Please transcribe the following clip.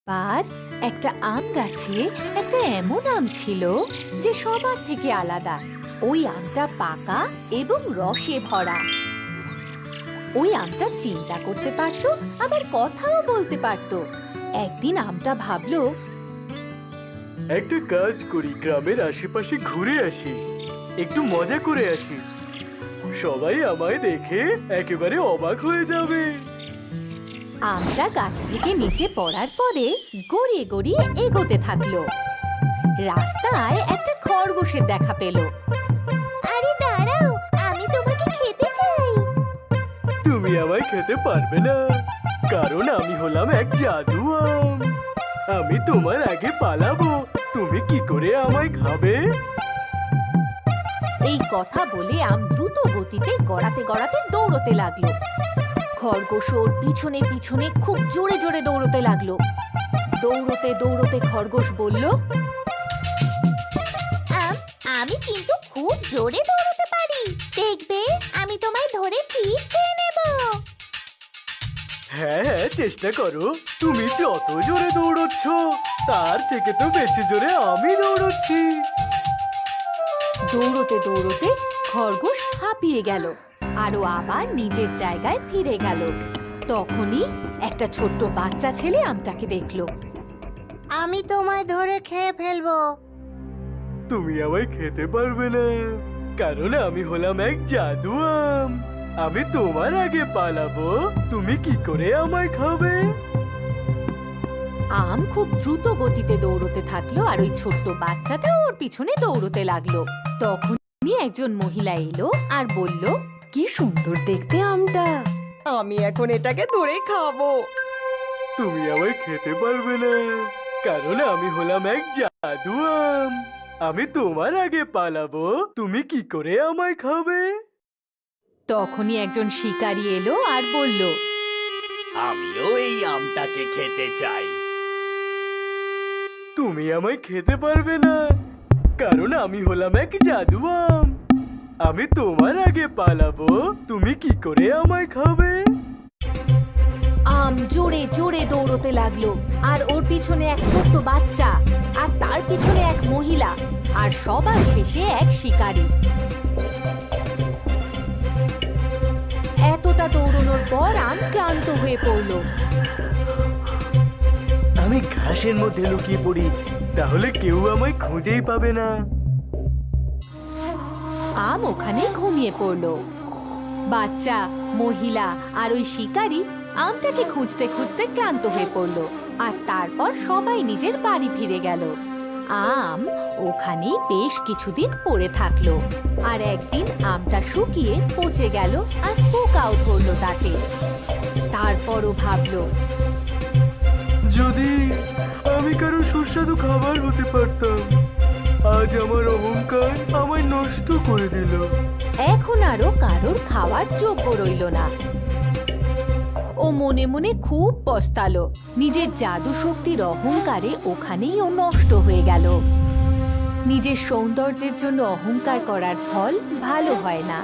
বার একটা আম গাছে একটা এমন আম ছিল যে সবার থেকে আলাদা। ওই আমটা পাকা এবং রসে ভরা। ওই আমটা চিন্তা করতে পারতো, আবার কথাও বলতে পারতো। একদিন আমটা ভাবলো, একটা কাজ করি, গ্রামের আশেপাশে ঘুরে আসি, একটু মজা করে আসি। সবাই আমায় দেখে একেবারে অবাক হয়ে যাবে। আমটা গাছ থেকে নিচে পড়ার পরে গড়িয়ে গড়িয়ে এগোতে থাকলো। রাস্তায় একটা খরগোশের দেখা পেল। আরে দাঁড়াও, আমি তোমাকে খেতে চাই। তুমি আমায় খেতে পারবে না, কারণ আমি হলাম এক জাদু আম। আমি তোমার আগে পালাবো, তুমি কি করে আমায় খাবে? এই কথা বলে আম দ্রুত গতিতে গড়াতে গড়াতে দৌড়তে লাগলো। খরগোশ ওর পিছনে পিছনে খুব জোরে জোরে দৌড়তে লাগলো। দৌড়তে দৌড়তে খরগোশ বলল, আমি কিন্তু খুব জোরে দৌড়তে পারি, দেখবে আমি তোমায় ধরে ঠিক খেয়ে নেব। হ্যাঁ হ্যাঁ, চেষ্টা করো। তুমি যত জোরে দৌড়চ্ছ তার থেকে তো বেশি জোরে আমি দৌড়চ্ছি। দৌড়তে দৌড়তে খরগোশ হাঁপিয়ে গেল আর ও আবার নিজের জায়গায় ফিরে গেল। তখনই একটা ছোট্ট বাচ্চা ছেলে আমটাকে দেখলো। আমি তোমায় ধরে খেয়ে ফেলবো। তুমি আমায় খেতে পারবে না, কারণ আমি হলাম এক জাদু আম। আমি তোমার আগে পালাবো, তুমি কি করে আমায় খাবে? আম খুব দ্রুত গতিতে দৌড়তে থাকলো আর ওই ছোট্ট বাচ্চাটা ওর পিছনে দৌড়তে লাগলো। তখনই একজন মহিলা এলো আর বলল, কি সুন্দর দেখতে আমটা, আমি এখন এটাকে ধরে খাবো। তুমি আমায় খেতে পারবে না, কারণ আমি হলাম এক জাদু আম। আমি তোমার আগে পালাবো, তুমি কি করে আমায় খাবে? তখনই একজন শিকারী এলো আর বলল, আমিও এই আমটাকে খেতে চাই। তুমি আমায় খেতে পারবে না, কারণ আমি হলাম এক জাদু আম। আমি তোমার আগে পালাবো, তুমি কি করে আমায় খাবে? আম জোরে জোরে দৌড়তে লাগলো আর ওর পিছনে এক ছোট্ট বাচ্চা, আর তার পিছনে এক মহিলা, আর সবার শেষে এক শিকারী। এতটা দৌড়ানোর পর আম ক্লান্ত হয়ে পড়লো। আমি ঘাসের মধ্যে লুকিয়ে পড়ি, তাহলে কেউ আমায় খুঁজেই পাবে না। আম ওখানে ঘুমিয়ে পড়লো। বাচ্চা, মহিলা আর ওই শিকারী আমটাকে খুঁজতে খুঁজতে ক্লান্ত হয়ে পড়লো, আর তারপর সবাই নিজের বাড়ি ফিরে গেল। আম ওখানেই বেশ কিছুদিন পড়ে থাকলো, আর একদিন আমটা শুকিয়ে পচে গেল আর পোকাও ধরলো তাতে। তারপরও ভাবলো, যদি আমি কারো সুস্বাদু খাবার হতে পারতাম। আজ আমার অহংকার আমায় নষ্ট করে দিল। এখন আরো কারোর খাওয়ার যোগ্য রইল না। ও মনে মনে খুব পস্তালো। নিজের জাদু শক্তির অহংকারে ওখানেই ও নষ্ট হয়ে গেল। নিজের সৌন্দর্যের জন্য অহংকার করার ফল ভালো হয় না।